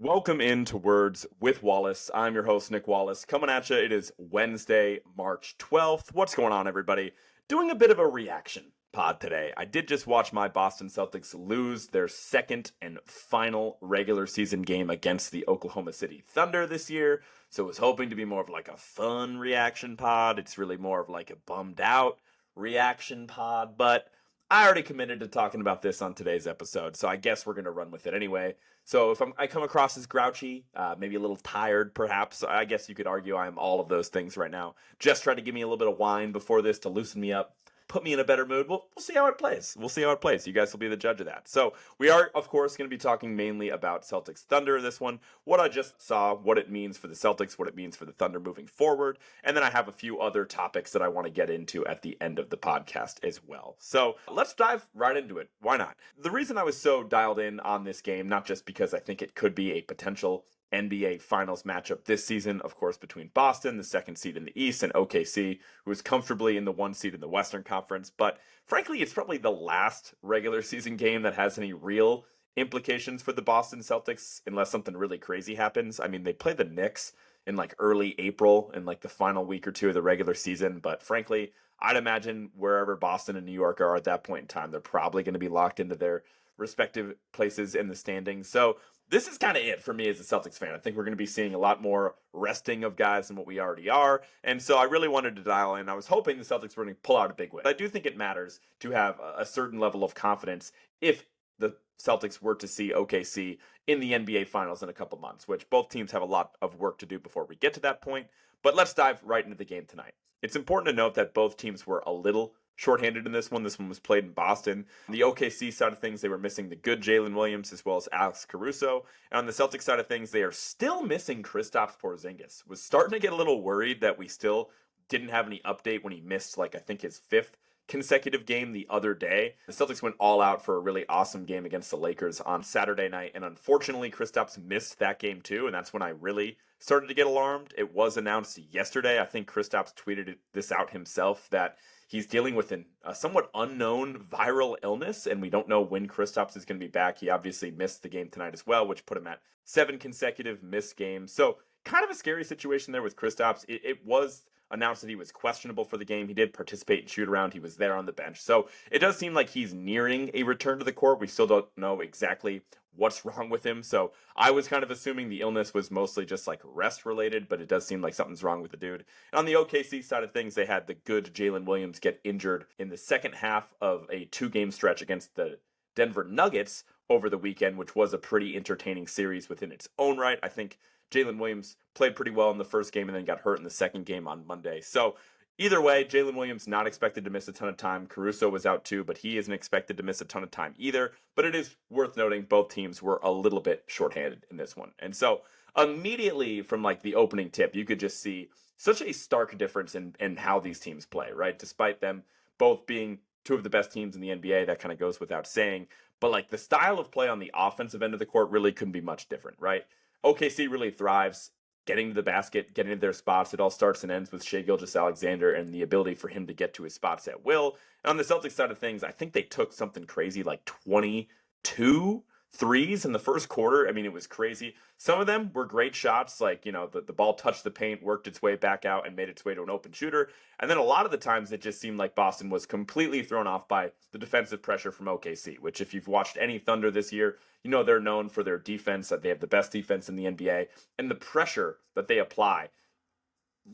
Welcome into Words with Wallace. I'm your host, Nick Wallace, coming at you. It is Wednesday, March 12th. What's going on, everybody? Doing a bit of a reaction pod today. I did just watch my Boston Celtics lose their second and final regular season game against the Oklahoma City Thunder this year. So I was hoping to be more of like a fun reaction pod. It's really more of like a bummed out reaction pod, but I already committed to talking about this on today's episode, so I guess we're going to run with it anyway. So if I come across as grouchy, maybe a little tired, perhaps, I guess you could argue I'm all of those things right now. Just try to give me a little bit of wine before this to loosen me up, put me in a better mood. We'll see how it plays. We'll see how it plays. You guys will be the judge of that. So we are, of course, going to be talking mainly about Celtics Thunder in this one, what I just saw, what it means for the Celtics, what it means for the Thunder moving forward, and then I have a few other topics that I want to get into at the end of the podcast as well. So let's dive right into it. Why not? The reason I was so dialed in on this game, not just because I think it could be a potential NBA Finals matchup this season, of course, between Boston, the second seed in the East, and OKC, who is comfortably in the one seed in the Western Conference. But frankly, it's probably the last regular season game that has any real implications for the Boston Celtics, unless something really crazy happens. I mean, they play the Knicks in like early April in like the final week or two of the regular season. But frankly, I'd imagine wherever Boston and New York are at that point in time, they're probably going to be locked into their respective places in the standings. So this is kind of it for me as a Celtics fan. I think we're going to be seeing a lot more resting of guys than what we already are. And so I really wanted to dial in. I was hoping the Celtics were going to pull out a big win. I do think it matters to have a certain level of confidence if the Celtics were to see OKC in the NBA Finals in a couple months, which both teams have a lot of work to do before we get to that point. But let's dive right into the game tonight. It's important to note that both teams were a little shorthanded in this one. This one was played in Boston. On the OKC side of things, they were missing the good Jalen Williams as well as Alex Caruso. And on the Celtics side of things, they are still missing Kristaps Porzingis. Was starting to get a little worried that we still didn't have any update when he missed, like, I think his fifth consecutive game the other day. The Celtics went all out for a really awesome game against the Lakers on Saturday night, and unfortunately Kristaps missed that game too, and that's when I really started to get alarmed. It was announced yesterday. I think Kristaps tweeted this out himself that he's dealing with a somewhat unknown viral illness, and we don't know when Kristaps is going to be back. He obviously missed the game tonight as well, which put him at 7 consecutive missed games. So kind of a scary situation there with Kristaps. It was announced that he was questionable for the game. He did participate in shoot around. He was there on the bench. So it does seem like he's nearing a return to the court. We still don't know exactly what's wrong with him. So I was kind of assuming the illness was mostly just like rest related, but it does seem like something's wrong with the dude. And on the OKC side of things, they had the good Jalen Williams get injured in the second half of a 2-game stretch against the Denver Nuggets over the weekend, which was a pretty entertaining series within its own right. I think Jalen Williams played pretty well in the first game and then got hurt in the second game on Monday. So either way, Jalen Williams not expected to miss a ton of time. Caruso was out too, but he isn't expected to miss a ton of time either. But it is worth noting both teams were a little bit shorthanded in this one. And so immediately from like the opening tip, you could just see such a stark difference in how these teams play, right? Despite them both being two of the best teams in the NBA, that kind of goes without saying. But like the style of play on the offensive end of the court really couldn't be much different, right? OKC really thrives getting to the basket, getting to their spots. It all starts and ends with Shai Gilgeous-Alexander and the ability for him to get to his spots at will. And on the Celtics side of things, I think they took something crazy like 22 threes in the first quarter. I mean, it was crazy. Some of them were great shots, like, you know, the ball touched the paint, worked its way back out, and made its way to an open shooter. And then a lot of the times it just seemed like Boston was completely thrown off by the defensive pressure from OKC, which if you've watched any Thunder this year, you know they're known for their defense, that they have the best defense in the NBA, and the pressure that they apply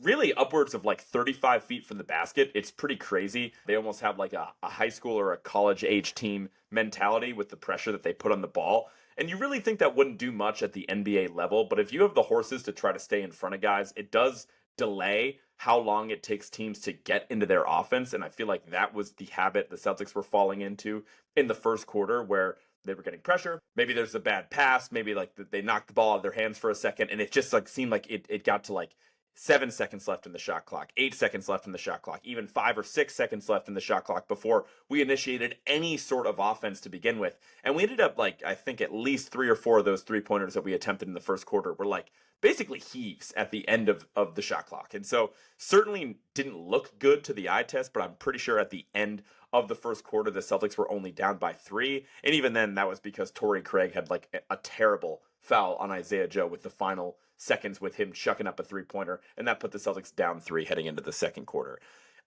really upwards of like 35 feet from the basket. It's pretty crazy. They almost have like a high school or a college age team mentality with the pressure that they put on the ball. And you really think that wouldn't do much at the NBA level, but if you have the horses to try to stay in front of guys, it does delay how long it takes teams to get into their offense. And I feel like that was the habit the Celtics were falling into in the first quarter, where they were getting pressure. Maybe there's a bad pass. Maybe like they knocked the ball out of their hands for a second, and it just like seemed like it got to like 7 seconds left in the shot clock, 8 seconds left in the shot clock, even 5 or 6 seconds left in the shot clock before we initiated any sort of offense to begin with. And we ended up like, I think at least 3 or 4 of those 3-pointers that we attempted in the first quarter were like basically heaves at the end of the shot clock. And so certainly didn't look good to the eye test, but I'm pretty sure at the end of the first quarter, the Celtics were only down by 3. And even then, that was because Torrey Craig had like a terrible foul on Isaiah Joe with the final seconds with him chucking up a three-pointer, and that put the Celtics down 3 heading into the second quarter.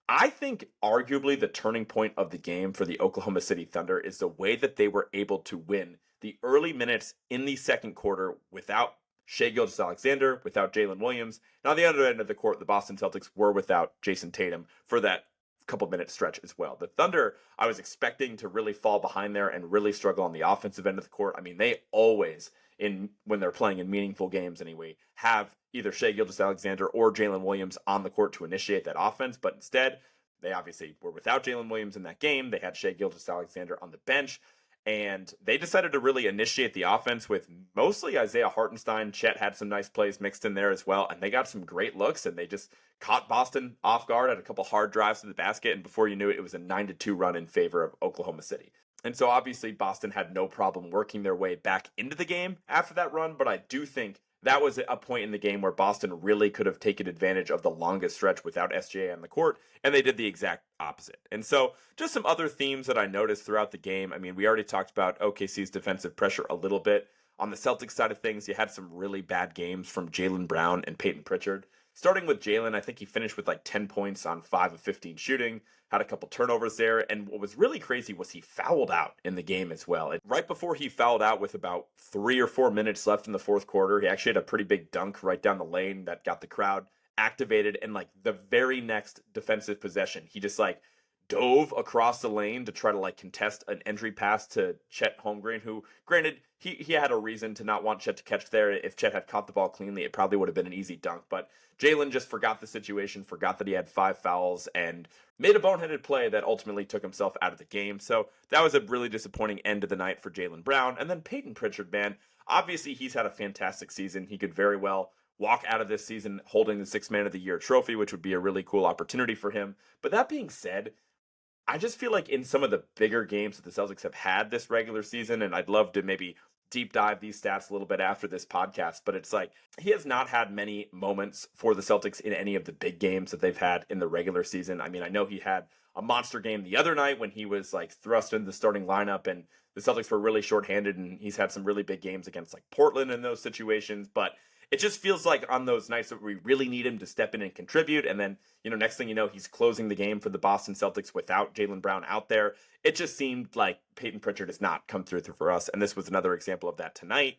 I think arguably the turning point of the game for the Oklahoma City Thunder is the way that they were able to win the early minutes in the second quarter without Shai Gilgeous-Alexander, without Jalen Williams. And on the other end of the court, the Boston Celtics were without Jason Tatum for that couple minute stretch as well. The Thunder, I was expecting to really fall behind there and really struggle on the offensive end of the court. I mean, they always, when they're playing in meaningful games anyway, have either Shai Gilgeous-Alexander or Jalen Williams on the court to initiate that offense, but instead, they obviously were without Jalen Williams in that game. They had Shai Gilgeous-Alexander on the bench, and they decided to really initiate the offense with mostly Isaiah Hartenstein. Chet had some nice plays mixed in there as well, and they got some great looks, and they just caught Boston off guard, had a couple hard drives to the basket, and before you knew it, it was a 9-2 run in favor of Oklahoma City. And so obviously Boston had no problem working their way back into the game after that run, but I do think that was a point in the game where Boston really could have taken advantage of the longest stretch without SGA on the court, and they did the exact opposite. And so just some other themes that I noticed throughout the game. I mean, we already talked about OKC's defensive pressure a little bit. On the Celtics side of things, you had some really bad games from Jaylen Brown and Peyton Pritchard. Starting with Jalen, I think he finished with like 10 points on 5 of 15 shooting, had a couple turnovers there, and what was really crazy was he fouled out in the game as well. And right before he fouled out with about 3 or 4 minutes left in the fourth quarter, he actually had a pretty big dunk right down the lane that got the crowd activated, and like the very next defensive possession, he just like dove across the lane to try to like contest an entry pass to Chet Holmgren, who, granted, he had a reason to not want Chet to catch there. If Chet had caught the ball cleanly, it probably would have been an easy dunk, but Jalen just forgot the situation, forgot that he had 5 fouls, and made a boneheaded play that ultimately took himself out of the game. So that was a really disappointing end of the night for Jaylen Brown. And then Peyton Pritchard, man, obviously he's had a fantastic season. He could very well walk out of this season holding the Sixth Man of the Year trophy, which would be a really cool opportunity for him. But that being said, I just feel like in some of the bigger games that the Celtics have had this regular season, and I'd love to maybe deep dive these stats a little bit after this podcast, but it's like he has not had many moments for the Celtics in any of the big games that they've had in the regular season. I mean, I know he had a monster game the other night when he was like thrust into the starting lineup and the Celtics were really shorthanded, and he's had some really big games against like Portland in those situations, but it just feels like on those nights that we really need him to step in and contribute, and then, next thing you know, he's closing the game for the Boston Celtics without Jaylen Brown out there. It just seemed like Peyton Pritchard has not come through for us, and this was another example of that tonight.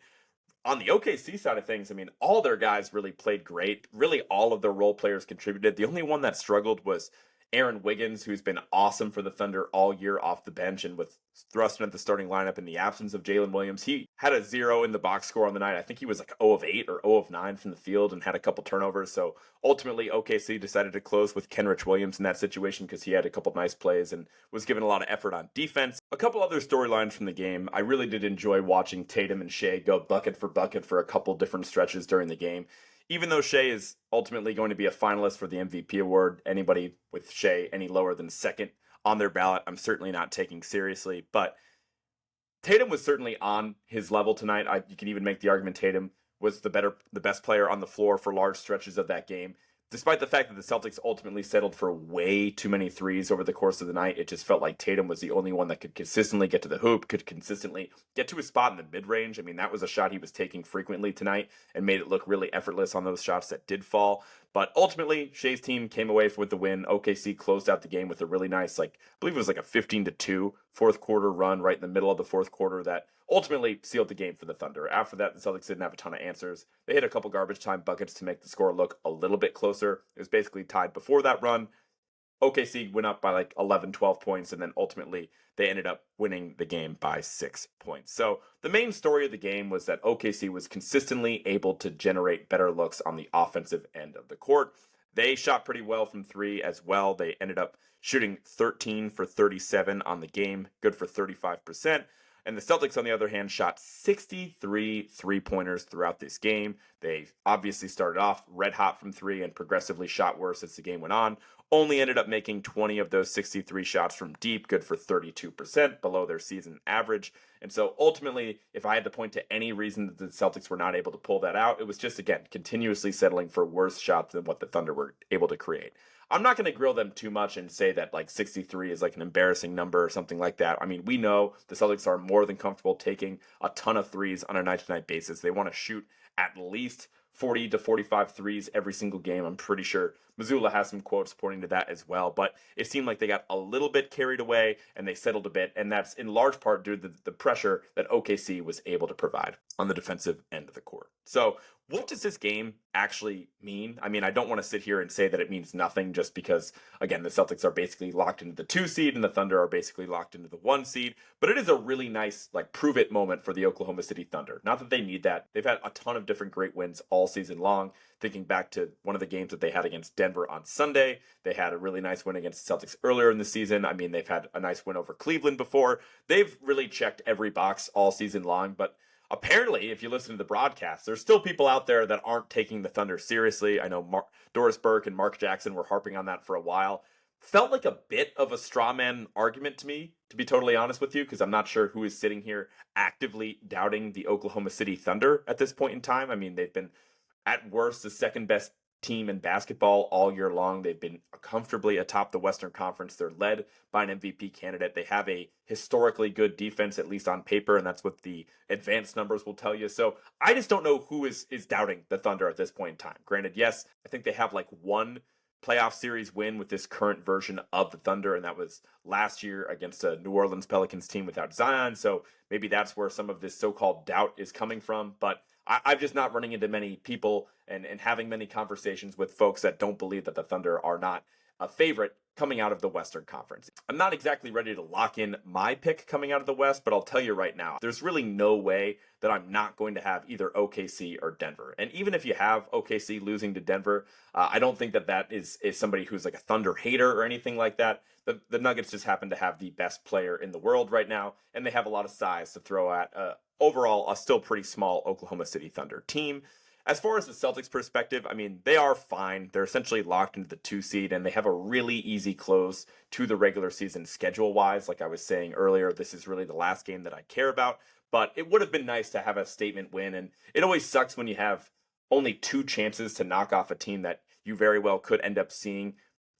On the OKC side of things, I mean, all their guys really played great. Really, all of their role players contributed. The only one that struggled was Aaron Wiggins, who's been awesome for the Thunder all year off the bench and with thrust into the starting lineup in the absence of Jalen Williams. He had a 0 in the box score on the night. I think he was like 0 of 8 or 0 of 9 from the field and had a couple turnovers. So ultimately, OKC decided to close with Kenrich Williams in that situation because he had a couple nice plays and was given a lot of effort on defense. A couple other storylines from the game. I really did enjoy watching Tatum and Shai go bucket for a couple different stretches during the game. Even though Shai is ultimately going to be a finalist for the MVP award, anybody with Shai any lower than second on their ballot, I'm certainly not taking seriously. But Tatum was certainly on his level tonight. You can even make the argument Tatum was the best player on the floor for large stretches of that game. Despite the fact that the Celtics ultimately settled for way too many threes over the course of the night, it just felt like Tatum was the only one that could consistently get to the hoop, could consistently get to his spot in the mid-range. I mean, that was a shot he was taking frequently tonight and made it look really effortless on those shots that did fall. But ultimately, Shai's team came away with the win. OKC closed out the game with a really nice, I believe it was like a 15-2 fourth quarter run right in the middle of the fourth quarter that ultimately sealed the game for the Thunder. After that, the Celtics didn't have a ton of answers. They hit a couple garbage time buckets to make the score look a little bit closer. It was basically tied before that run. OKC went up by like 11, 12 points, and then ultimately they ended up winning the game by 6 points. So the main story of the game was that OKC was consistently able to generate better looks on the offensive end of the court. They shot pretty well from 3 as well. They ended up shooting 13 for 37 on the game, good for 35%. And the Celtics, on the other hand, shot 63 three-pointers throughout this game. They obviously started off red hot from 3 and progressively shot worse as the game went on. Only ended up making 20 of those 63 shots from deep, good for 32%, below their season average. And so ultimately, if I had to point to any reason that the Celtics were not able to pull that out, it was just, again, continuously settling for worse shots than what the Thunder were able to create. I'm not going to grill them too much and say that like 63 is like an embarrassing number or something like that. I mean, we know the Celtics are more than comfortable taking a ton of threes on a night-to-night basis. They want to shoot at least 40 to 45 threes every single game. I'm pretty sure Missoula has some quotes pointing to that as well, but it seemed like they got a little bit carried away and they settled a bit, and that's in large part due to the pressure that OKC was able to provide on the defensive end of the court. So what does this game actually mean? I mean, I don't want to sit here and say that it means nothing just because, again, the Celtics are basically locked into the 2 seed and the Thunder are basically locked into the 1 seed, but it is a really nice, like, prove it moment for the Oklahoma City Thunder. Not that they need that. They've had a ton of different great wins all season long. Thinking back to one of the games that they had against Denver on Sunday, they had a really nice win against the Celtics earlier in the season. I mean, they've had a nice win over Cleveland before. They've really checked every box all season long, but apparently, if you listen to the broadcast, there's still people out there that aren't taking the Thunder seriously. I know Doris Burke and Mark Jackson were harping on that for a while. Felt like a bit of a straw man argument to me, to be totally honest with you, because I'm not sure who is sitting here actively doubting the Oklahoma City Thunder at this point in time. I mean, they've been at worst the second best team in basketball all year long. They've been comfortably atop the Western Conference. They're led by an MVP candidate. They have a historically good defense, at least on paper, and that's what the advanced numbers will tell you. So I just don't know who is doubting the Thunder at this point in time. Granted, yes, I think they have like one playoff series win with this current version of the Thunder, and that was last year against a New Orleans Pelicans team without Zion. So maybe that's where some of this so-called doubt is coming from. But I'm just not running into many people and having many conversations with folks that don't believe that the Thunder are not a favorite coming out of the Western Conference. I'm not exactly ready to lock in my pick coming out of the West, but I'll tell you right now, there's really no way that I'm not going to have either OKC or Denver. And even if you have OKC losing to Denver, I don't think that is somebody who's like a Thunder hater or anything like that. The Nuggets just happen to have the best player in the world right now, and they have a lot of size to throw at overall a still pretty small Oklahoma City Thunder team. As far as the Celtics perspective, I mean, they are fine. They're essentially locked into the 2 seed, and they have a really easy close to the regular season schedule-wise. Like I was saying earlier, this is really the last game that I care about, but it would have been nice to have a statement win, and it always sucks when you have only 2 chances to knock off a team that you very well could end up seeing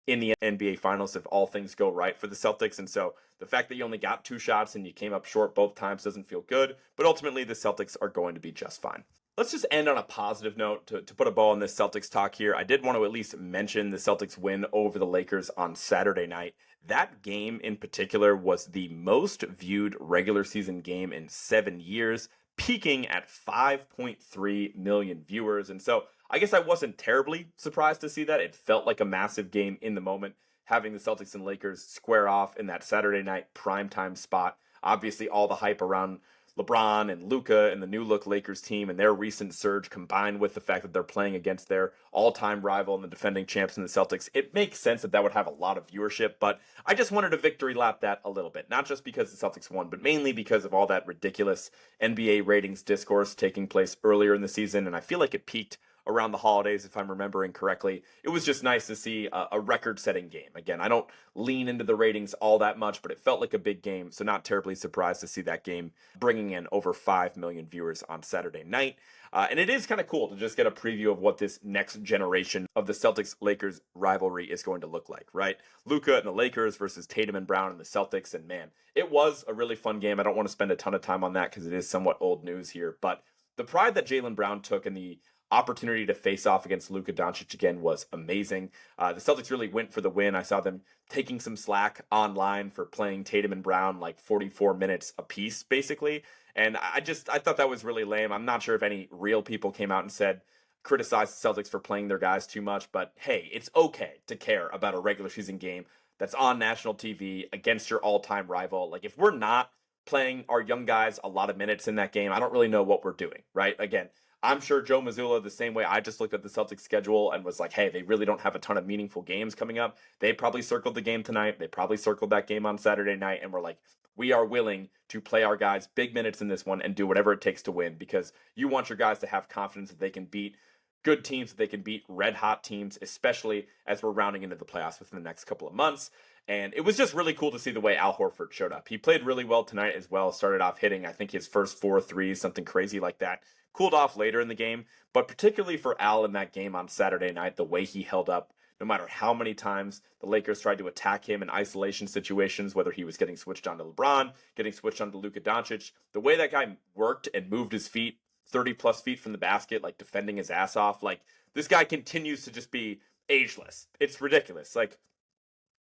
in the NBA Finals if all things go right for the Celtics. And so the fact that you only got 2 shots and you came up short both times doesn't feel good, but ultimately the Celtics are going to be just fine. Let's just end on a positive note to put a bow on this Celtics talk here. I did want to at least mention the Celtics win over the Lakers on Saturday night. That game in particular was the most viewed regular season game in 7 years, peaking at 5.3 million viewers. And so I guess I wasn't terribly surprised to see that. It felt like a massive game in the moment, having the Celtics and Lakers square off in that Saturday night primetime spot. Obviously, all the hype around LeBron and Luka and the new look Lakers team and their recent surge, combined with the fact that they're playing against their all-time rival and the defending champs in the Celtics, it makes sense that would have a lot of viewership. But I just wanted to victory lap that a little bit, not just because the Celtics won, but mainly because of all that ridiculous NBA ratings discourse taking place earlier in the season. And I feel like it peaked around the holidays, if I'm remembering correctly. It was just nice to see a record-setting game. Again, I don't lean into the ratings all that much, but it felt like a big game, so not terribly surprised to see that game bringing in over 5 million viewers on Saturday night. And it is kind of cool to just get a preview of what this next generation of the Celtics-Lakers rivalry is going to look like, right? Luka and the Lakers versus Tatum and Brown and the Celtics, and man, it was a really fun game. I don't want to spend a ton of time on that because it is somewhat old news here, but the pride that Jaylen Brown took in the opportunity to face off against Luka Doncic again was amazing. The Celtics really went for the win. I saw them taking some slack online for playing Tatum and Brown like 44 minutes apiece, basically. And I thought that was really lame. I'm not sure if any real people came out and criticized the Celtics for playing their guys too much, but hey, it's okay to care about a regular season game that's on national TV against your all-time rival. Like, if we're not playing our young guys a lot of minutes in that game, I don't really know what we're doing, right? Again, I'm sure Joe Mazzulla, the same way I just looked at the Celtics schedule and was like, hey, they really don't have a ton of meaningful games coming up. They probably circled the game tonight. They probably circled that game on Saturday night. And we're like, we are willing to play our guys big minutes in this one and do whatever it takes to win, because you want your guys to have confidence that they can beat good teams, that they can beat red hot teams, especially as we're rounding into the playoffs within the next couple of months. And it was just really cool to see the way Al Horford showed up. He played really well tonight as well. Started off hitting, I think, his first 4 threes, something crazy like that. Cooled off later in the game, but particularly for Al in that game on Saturday night, the way he held up no matter how many times the Lakers tried to attack him in isolation situations, whether he was getting switched on to LeBron, getting switched on to Luka Doncic. The way that guy worked and moved his feet 30 plus feet from the basket, like defending his ass off, like this guy continues to just be ageless. It's ridiculous. Like,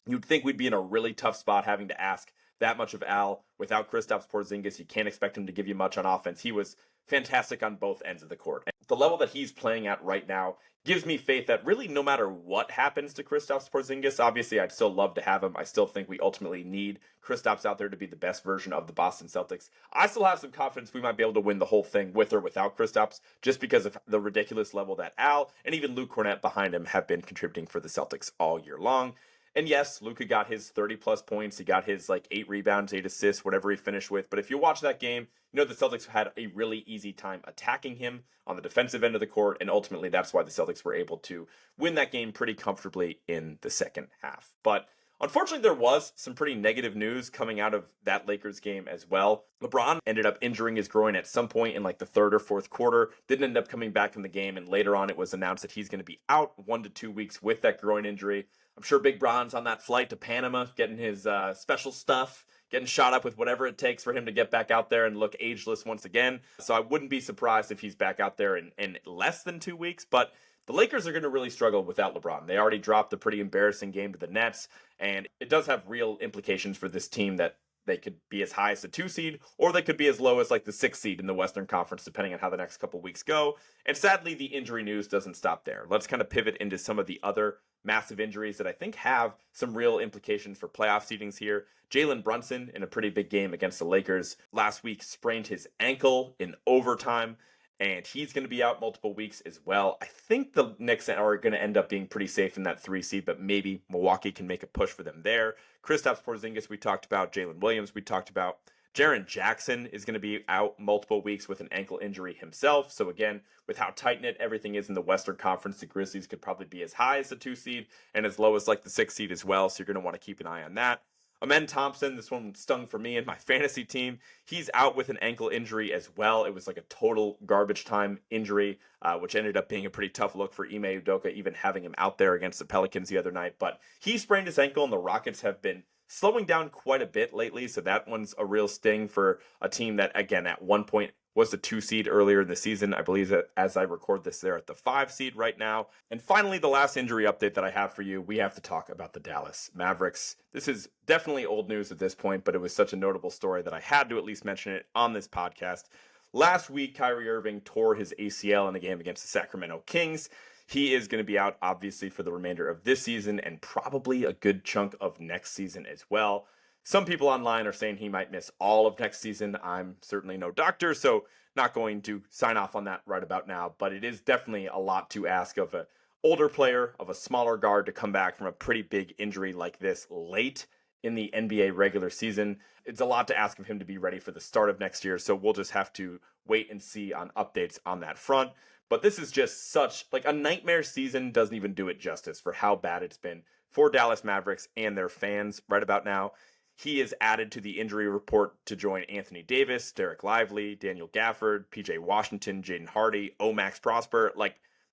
you'd think we'd be in a really tough spot having to ask that much of Al without Kristaps Porzingis. You can't expect him to give you much on offense. He was fantastic on both ends of the court. And the level that he's playing at right now gives me faith that really no matter what happens to Kristaps Porzingis, obviously I'd still love to have him. I still think we ultimately need Kristaps out there to be the best version of the Boston Celtics. I still have some confidence we might be able to win the whole thing with or without Kristaps, just because of the ridiculous level that Al and even Luke Cornett behind him have been contributing for the Celtics all year long. And yes, Luka got his 30 plus points. He got his 8 rebounds, 8 assists, whatever he finished with. But if you watch that game, you know the Celtics had a really easy time attacking him on the defensive end of the court. And ultimately, that's why the Celtics were able to win that game pretty comfortably in the second half. But unfortunately, there was some pretty negative news coming out of that Lakers game as well. LeBron ended up injuring his groin at some point in the third or fourth quarter, didn't end up coming back in the game, and later on it was announced that he's going to be out 1 to 2 weeks with that groin injury. I'm sure Big Bron's on that flight to Panama, getting his special stuff, getting shot up with whatever it takes for him to get back out there and look ageless once again. So I wouldn't be surprised if he's back out there in less than 2 weeks, but the Lakers are going to really struggle without LeBron. They already dropped a pretty embarrassing game to the Nets, and it does have real implications for this team that they could be as high as the 2 seed, or they could be as low as the 6 seed in the Western Conference, depending on how the next couple weeks go. And sadly, the injury news doesn't stop there. Let's kind of pivot into some of the other massive injuries that I think have some real implications for playoff seedings here. Jalen Brunson, in a pretty big game against the Lakers last week, sprained his ankle in overtime, and he's going to be out multiple weeks as well. I think the Knicks are going to end up being pretty safe in that 3 seed, but maybe Milwaukee can make a push for them there. Kristaps Porzingis, we talked about. Jalen Williams, we talked about. Jaren Jackson is going to be out multiple weeks with an ankle injury himself. So again, with how tight-knit everything is in the Western Conference, the Grizzlies could probably be as high as the 2 seed and as low as the 6 seed as well. So you're going to want to keep an eye on that. Amen Thompson, this one stung for me and my fantasy team. He's out with an ankle injury as well. It was a total garbage time injury, which ended up being a pretty tough look for Ime Udoka, even having him out there against the Pelicans the other night. But he sprained his ankle, and the Rockets have been slowing down quite a bit lately, so that one's a real sting for a team that, again, at one point was the 2 seed earlier in the season. I believe that as I record this, they're at the 5 seed right now. And finally, the last injury update that I have for you, we have to talk about the Dallas Mavericks. This is definitely old news at this point, but it was such a notable story that I had to at least mention it on this podcast. Last week, Kyrie Irving tore his ACL in a game against the Sacramento Kings. He is going to be out, obviously, for the remainder of this season and probably a good chunk of next season as well. Some people online are saying he might miss all of next season. I'm certainly no doctor, so not going to sign off on that right about now. But it is definitely a lot to ask of an older player, of a smaller guard, to come back from a pretty big injury like this late in the NBA regular season. It's a lot to ask of him to be ready for the start of next year, so we'll just have to wait and see on updates on that front. But this is just such a nightmare season. Doesn't even do it justice for how bad it's been for Dallas Mavericks and their fans right about now. He is added to the injury report to join Anthony Davis, Derek Lively, Daniel Gafford, PJ Washington, Jaden Hardy, Max Prosper.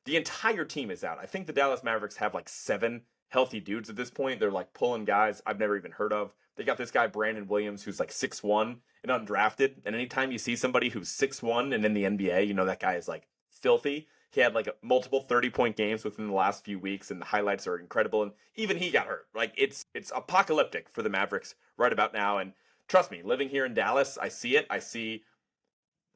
The entire team is out. I think the Dallas Mavericks have 7 healthy dudes at this point. They're pulling guys I've never even heard of. They got this guy Brandon Williams who's 6'1" and undrafted. And anytime you see somebody who's 6'1" and in the NBA, you know that guy is filthy. He had multiple 30-point games within the last few weeks, and the highlights are incredible. And even he got hurt. It's apocalyptic for the Mavericks right about now. And trust me, living here in Dallas, I see it. I see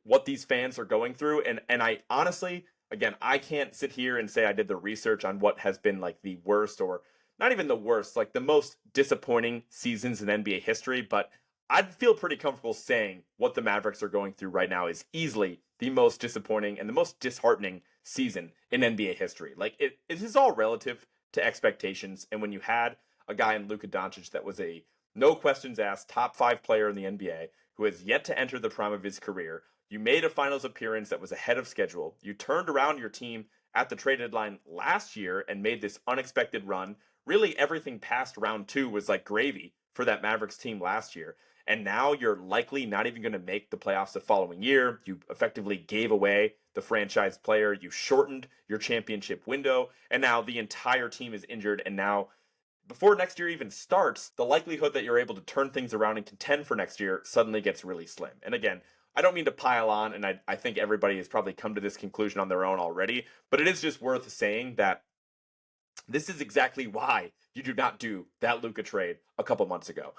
what these fans are going through. And I honestly, again, I can't sit here and say I did the research on what has been the worst, or not even the worst, the most disappointing seasons in NBA history. But I'd feel pretty comfortable saying what the Mavericks are going through right now is easily the most disappointing and the most disheartening season in NBA history. It is all relative to expectations. And when you had a guy in Luka Doncic that was a no questions asked top 5 player in the NBA who has yet to enter the prime of his career, you made a finals appearance that was ahead of schedule. You turned around your team at the trade deadline last year and made this unexpected run. Really, everything past round 2 was gravy for that Mavericks team last year. and now you're likely not even going to make the playoffs the following year. You effectively gave away the franchise player, you shortened your championship window, and now the entire team is injured, and now before next year even starts, the likelihood that you're able to turn things around and contend for next year suddenly gets really slim. And again, I don't mean to pile on, and I think everybody has probably come to this conclusion on their own already, but it is just worth saying that this is exactly why you do not do that Luka trade a couple months ago.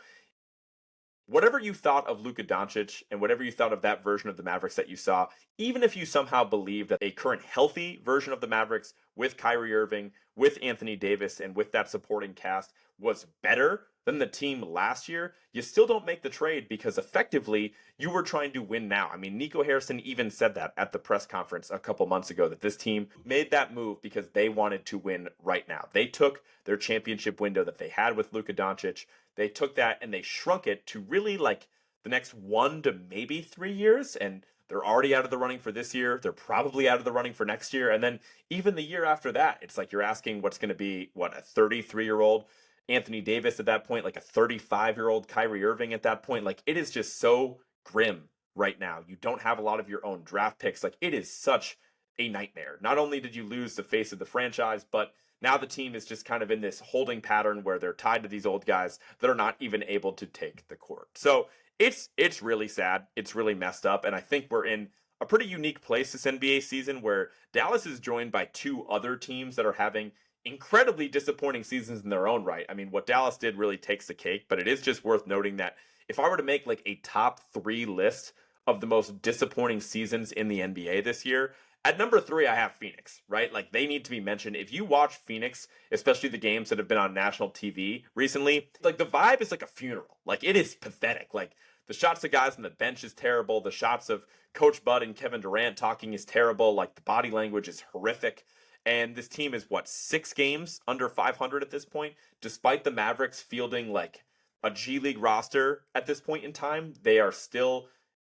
Whatever you thought of Luka Doncic and whatever you thought of that version of the Mavericks that you saw, even if you somehow believe that a current healthy version of the Mavericks with Kyrie Irving, with Anthony Davis, and with that supporting cast was better than the team last year, you still don't make the trade because effectively you were trying to win now. I mean, Nico Harrison even said that at the press conference a couple months ago, that this team made that move because they wanted to win right now. They took their championship window that they had with Luka Doncic. They took that and they shrunk it to really like the next 1 to maybe 3 years. And they're already out of the running for this year. They're probably out of the running for next year. And then even the year after that, it's like you're asking what's going to be, what, a 33-year-old Anthony Davis at that point, like a 35-year-old Kyrie Irving at that point. Like, it is just so grim right now. You don't have a lot of your own draft picks. Like, it is such a nightmare. Not only did you lose the face of the franchise, but now the team is just kind of in this holding pattern where they're tied to these old guys that are not even able to take the court. So it's really sad. It's really messed up. And I think we're in a pretty unique place this NBA season where Dallas is joined by 2 other teams that are having incredibly disappointing seasons in their own right. I mean, what Dallas did really takes the cake, but it is just worth noting that if I were to make like a top 3 list of the most disappointing seasons in the NBA this year, at number 3, I have Phoenix, right? Like, they need to be mentioned. If you watch Phoenix, especially the games that have been on national TV recently, like, the vibe is like a funeral. Like, it is pathetic. Like, the shots of guys on the bench is terrible. The shots of Coach Bud and Kevin Durant talking is terrible. Like, the body language is horrific. And this team is, what, 6 games under 500 at this point? Despite the Mavericks fielding, like, a G League roster at this point in time, they are still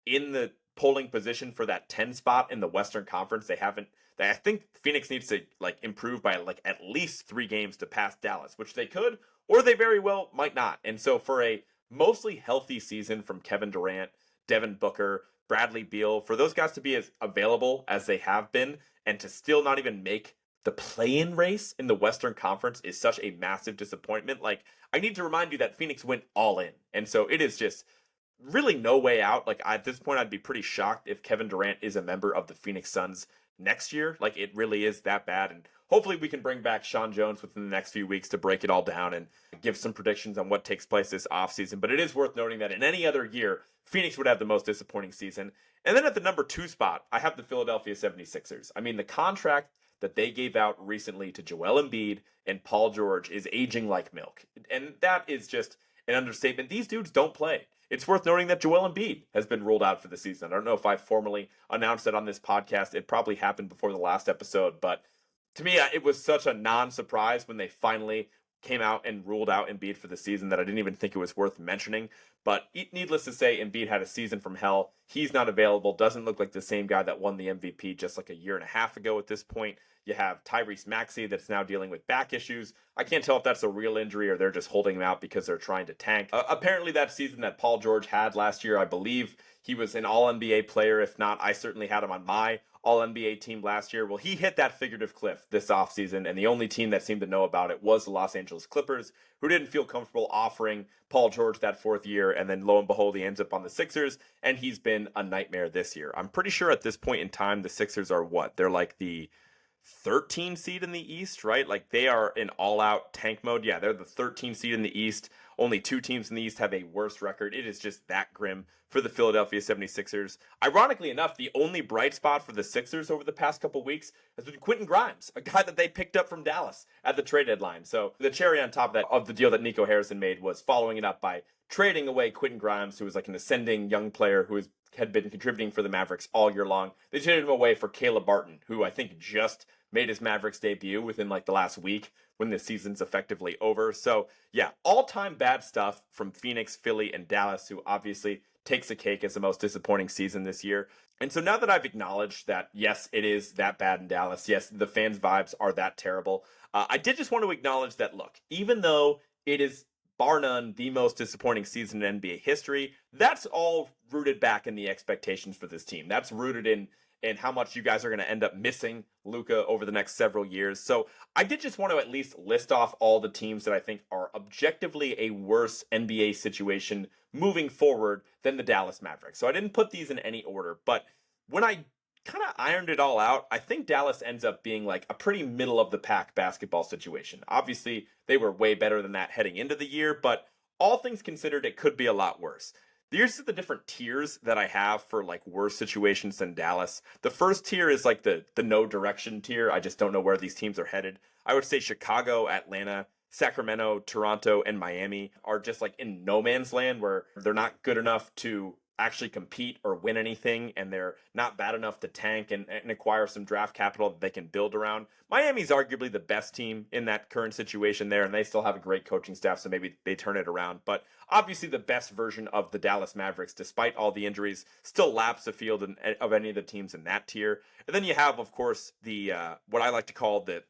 in the polling position for that 10 spot in the Western Conference. I think Phoenix needs to like improve by like at least 3 games to pass Dallas, which they could, or they very well might not. And so for a mostly healthy season from Kevin Durant, Devin Booker, Bradley Beal, for those guys to be as available as they have been and to still not even make the play-in race in the Western Conference is such a massive disappointment. Like, I need to remind you that Phoenix went all in. And so it is just really no way out. Like, at this point, I'd be pretty shocked if Kevin Durant is a member of the Phoenix Suns next year. Like, it really is that bad. And hopefully we can bring back Sean Jones within the next few weeks to break it all down and give some predictions on what takes place this offseason. But it is worth noting that in any other year, Phoenix would have the most disappointing season. And then at the number 2 spot, I have the Philadelphia 76ers. I mean, the contract that they gave out recently to Joel Embiid and Paul George is aging like milk. And that is just an understatement. These dudes don't play. It's worth noting that Joel Embiid has been ruled out for the season. I don't know if I formally announced it on this podcast. It probably happened before the last episode, but to me, it was such a non-surprise when they finally came out and ruled out Embiid for the season that I didn't even think it was worth mentioning. But needless to say, Embiid had a season from hell. He's not available. Doesn't look like the same guy that won the MVP just like a year and a half ago at this point. You have Tyrese Maxey that's now dealing with back issues. I can't tell if that's a real injury or they're just holding him out because they're trying to tank. Apparently that season that Paul George had last year, I believe he was an All-NBA player. If not, I certainly had him on my All-NBA team last year. Well, he hit that figurative cliff this offseason, and the only team that seemed to know about it was the Los Angeles Clippers, who didn't feel comfortable offering Paul George that 4th year, and then lo and behold, he ends up on the Sixers, and he's been a nightmare this year. I'm pretty sure at this point in time, the Sixers are what? They're like the 13 seed in the East, right? Like, they are in all-out tank mode. Yeah, they're the 13 seed in the East. Only 2 teams in the East have a worse record. It is just that grim for the Philadelphia 76ers. Ironically enough, the only bright spot for the Sixers over the past couple weeks has been Quentin Grimes, a guy that they picked up from Dallas at the trade deadline. So the cherry on top of the deal that Nico Harrison made was following it up by trading away Quentin Grimes, who was like an ascending young player who had been contributing for the Mavericks all year long. They traded him away for Caleb Barton, who I think just made his Mavericks debut within like the last week when the season's effectively over. So yeah, all-time bad stuff from Phoenix, Philly, and Dallas, who obviously takes a cake as the most disappointing season this year. And so now that I've acknowledged that, yes, it is that bad in Dallas, yes, the fans' vibes are that terrible, I did just want to acknowledge that, look, even though it is bar none, the most disappointing season in NBA history. That's all rooted back in the expectations for this team. That's rooted in how much you guys are going to end up missing Luka over the next several years. So I did just want to at least list off all the teams that I think are objectively a worse NBA situation moving forward than the Dallas Mavericks. So I didn't put these in any order, but when I kind of ironed it all out, I think Dallas ends up being like a pretty middle of the pack basketball situation. Obviously, they were way better than that heading into the year, but all things considered, it could be a lot worse. Here's the different tiers that I have for like worse situations than Dallas. The first tier is like the no direction tier. I just don't know where these teams are headed. I would say Chicago, Atlanta, Sacramento, Toronto, and Miami are just like in no man's land where they're not good enough to actually compete or win anything, and they're not bad enough to tank and acquire some draft capital that they can build around. Miami's arguably the best team in that current situation there, and they still have a great coaching staff, so maybe they turn it around. But obviously the best version of the Dallas Mavericks, despite all the injuries, still laps the field of any of the teams in that tier. And then you have, of course, the what I like to call the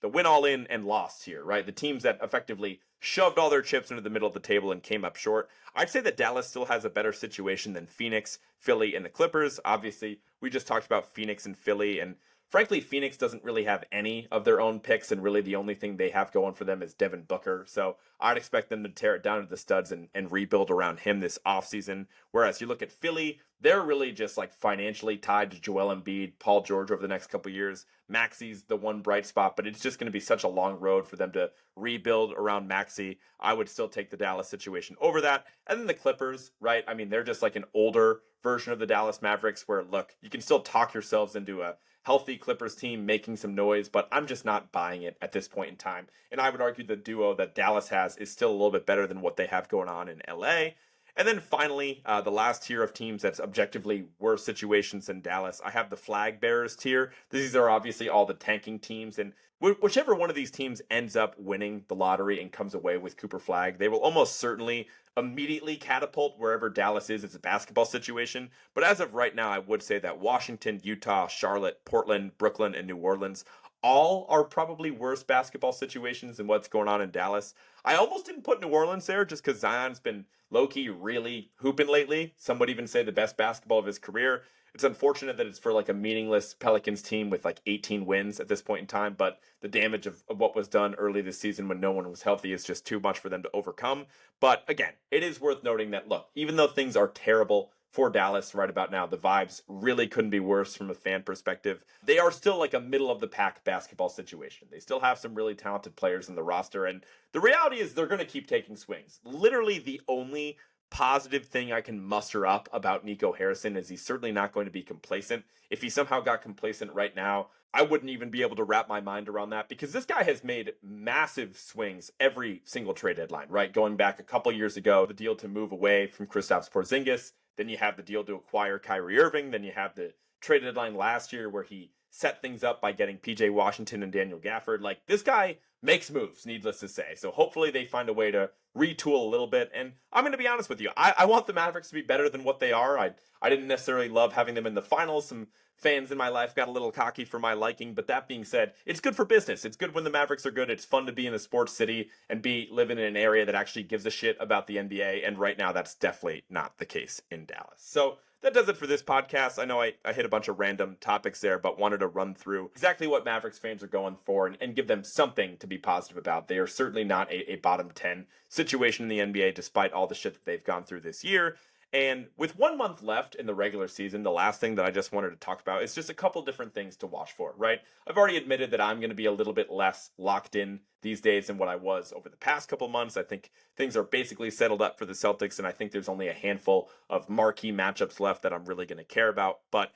win all in and lost tier, right? The teams that effectively shoved all their chips into the middle of the table and came up short. I'd say that Dallas still has a better situation than Phoenix, Philly, and the Clippers. Obviously, we just talked about Phoenix and Philly, and frankly, Phoenix doesn't really have any of their own picks, and really the only thing they have going for them is Devin Booker. So I'd expect them to tear it down to the studs and rebuild around him this offseason. Whereas you look at Philly, they're really just like financially tied to Joel Embiid, Paul George over the next couple years. Maxi's the one bright spot, but it's just going to be such a long road for them to rebuild around Maxi. I would still take the Dallas situation over that. And then the Clippers, right? I mean, they're just like an older version of the Dallas Mavericks where, look, you can still talk yourselves into a healthy Clippers team making some noise, but I'm just not buying it at this point in time. And I would argue the duo that Dallas has is still a little bit better than what they have going on in LA. And then finally, the last tier of teams that's objectively worse situations than Dallas, I have the flag bearers tier. These are obviously all the tanking teams, and whichever one of these teams ends up winning the lottery and comes away with Cooper Flag, they will almost certainly immediately catapult wherever Dallas is as a basketball situation. But as of right now, I would say that Washington, Utah, Charlotte, Portland, Brooklyn, and New Orleans all are probably worse basketball situations than what's going on in Dallas. I almost didn't put New Orleans there just because Zion's been low-key really hooping lately. Some would even say the best basketball of his career. It's unfortunate that it's for like a meaningless Pelicans team with like 18 wins at this point in time, but the damage of what was done early this season when no one was healthy is just too much for them to overcome. But again, it is worth noting that, look, even though things are terrible for Dallas right about now, the vibes really couldn't be worse from a fan perspective. They are still like a middle of the pack basketball situation. They still have some really talented players in the roster, and the reality is they're going to keep taking swings. Literally the only positive thing I can muster up about Nico Harrison is he's certainly not going to be complacent. If he somehow got complacent right now, I wouldn't even be able to wrap my mind around that, because this guy has made massive swings every single trade deadline, right? Going back a couple years ago, the deal to move away from Kristaps Porzingis, then you have the deal to acquire Kyrie Irving, then you have the trade deadline last year where he set things up by getting PJ Washington and Daniel Gafford. Like, this guy makes moves, needless to say. So hopefully they find a way to retool a little bit. And I'm going to be honest with you. I want the Mavericks to be better than what they are. I didn't necessarily love having them in the finals. Some fans in my life got a little cocky for my liking. But that being said, it's good for business. It's good when the Mavericks are good. It's fun to be in a sports city and live in an area that actually gives a shit about the NBA. And right now, that's definitely not the case in Dallas. So that does it for this podcast. I know I hit a bunch of random topics there, but wanted to run through exactly what Mavericks fans are going for and give them something to be positive about. They are certainly not a bottom 10 situation in the NBA, despite all the shit that they've gone through this year. And with 1 month left in the regular season, the last thing that I just wanted to talk about is just a couple different things to watch for, right? I've already admitted that I'm going to be a little bit less locked in these days than what I was over the past couple months. I think things are basically settled up for the Celtics, and I think there's only a handful of marquee matchups left that I'm really going to care about. But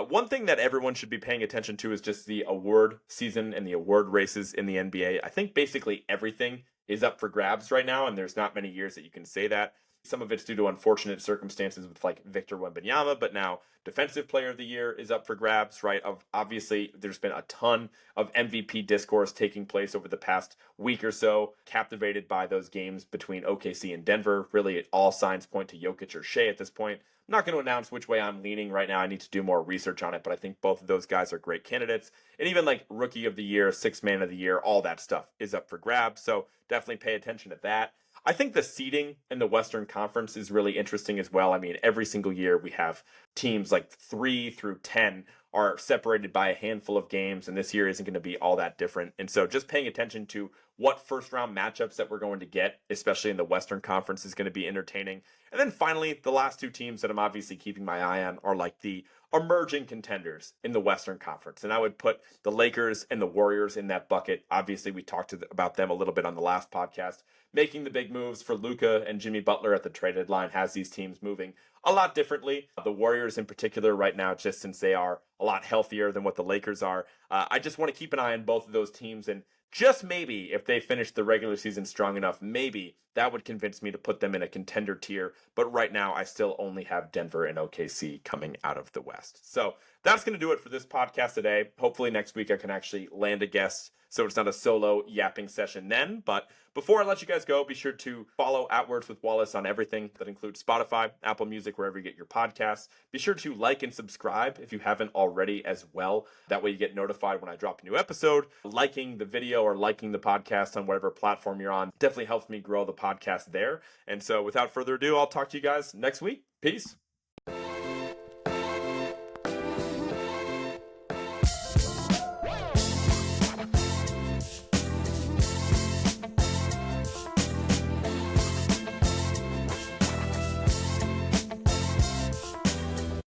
one thing that everyone should be paying attention to is just the award season and the award races in the NBA. I think basically everything is up for grabs right now, and there's not many years that you can say that. Some of it's due to unfortunate circumstances with like Victor Wembanyama, but now Defensive Player of the Year is up for grabs, right? Obviously, there's been a ton of MVP discourse taking place over the past week or so, captivated by those games between OKC and Denver. Really, all signs point to Jokic or Shea at this point. I'm not going to announce which way I'm leaning right now. I need to do more research on it, but I think both of those guys are great candidates. And even like Rookie of the Year, Sixth Man of the Year, all that stuff is up for grabs. So definitely pay attention to that. I think the seeding in the Western Conference is really interesting as well. I mean, every single year we have teams like 3 through 10 are separated by a handful of games, and this year isn't going to be all that different. And so just paying attention to what first round matchups that we're going to get, especially in the Western Conference, is going to be entertaining. And then finally, the last two teams that I'm obviously keeping my eye on are like the emerging contenders in the Western Conference. And I would put the Lakers and the Warriors in that bucket. Obviously, we talked about them a little bit on the last podcast. Making the big moves for Luka and Jimmy Butler at the trade deadline has these teams moving a lot differently. The Warriors in particular right now, just since they are a lot healthier than what the Lakers are. I just want to keep an eye on both of those teams, and just maybe if they finish the regular season strong enough, maybe that would convince me to put them in a contender tier. But right now, I still only have Denver and OKC coming out of the West. So that's going to do it for this podcast today. Hopefully next week I can actually land a guest, so it's not a solo yapping session then. But before I let you guys go, be sure to follow At Words with Wallace on everything. That includes Spotify, Apple Music, wherever you get your podcasts. Be sure to like and subscribe if you haven't already as well. That way you get notified when I drop a new episode. Liking the video or liking the podcast on whatever platform you're on definitely helps me grow the podcast there. And so without further ado, I'll talk to you guys next week. Peace.